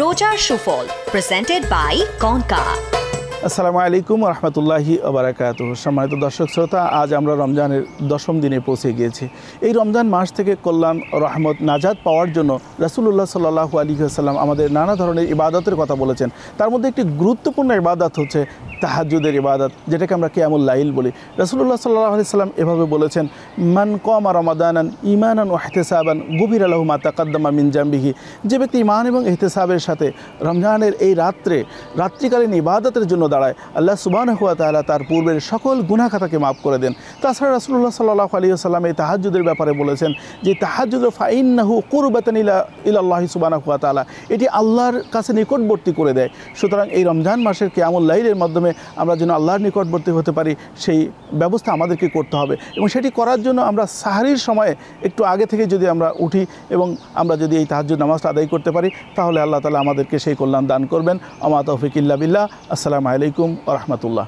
রোজার সুফল presented by concha. আসসালামু আলাইকুম ওয়া রাহমাতুল্লাহি ওয়া বারাকাতুহু। সম্মানিত দর্শক শ্রোতা, আজ আমরা রমজানের দশম দিনে পৌঁছে গিয়েছি। এই রমজান মাস থেকে কল্যাণ, রহমত, নাজাত পাওয়ার জন্য রাসূলুল্লাহ সাল্লাল্লাহু আলাইহি ওয়াসাল্লাম আমাদের নানা ধরনের ইবাদতের কথা বলেছেন। তার মধ্যে একটি গুরুত্বপূর্ণ ইবাদত হচ্ছে তাহাজ্জুদের ইবাদত, যেটাকে আমরা কিয়ামুল লাইল বলি। রাসূলুল্লাহ সাল্লাল্লাহু আলাইহি ওয়াসাল্লাম এভাবে বলেছেন, মান কামা রমাদানান ঈমানান ওয়া ইহতিসাবান গুফিরা লাহু মা তাকাদ্দামা মিন জামবিহি। যে ব্যক্তি ঈমান এবং ইহতিসাবের সাথে রমজানের এই রাত্রিকালীন ইবাদতের জন্য দাঁড়ায়, আল্লাহ সুবহানাহু ওয়া তাআলা তার পূর্বের সকল গুনাহ খাতাকে মাফ করে দেন। তাছাড়া রাসূলুল্লাহ সাল্লাল্লাহু আলাইহি ওয়াসাল্লাম এই তাহাজ্জুদের ব্যাপারে বলেছেন যে তাহাজ্জুদ ফাইন্নাহু কুরবাতান ইলাল্লাহি সুবহানাহু ওয়া তাআলা, এটি আল্লাহর কাছে নিকটবর্তী করে দেয়। সুতরাং এই রমজান মাসের কিয়ামুল লাইলের মাধ্যমে আমরা যেন আল্লাহর নিকটবর্তী হতে পারি, সেই ব্যবস্থা আমাদেরকে করতে হবে। এবং সেটি করার জন্য আমরা সাহরির সময়ে একটু আগে থেকে যদি আমরা উঠি এবং আমরা যদি এই তাহাজ্জুদ নামাজটা আদায় করতে পারি, তাহলে আল্লাহ তাআলা আমাদেরকে সেই কল্যাণ দান করবেন। আমা তাওফিক ইল্লা বিল্লাহ। আসসালামু আলাইকুম ওয়া রাহমাতুল্লাহ।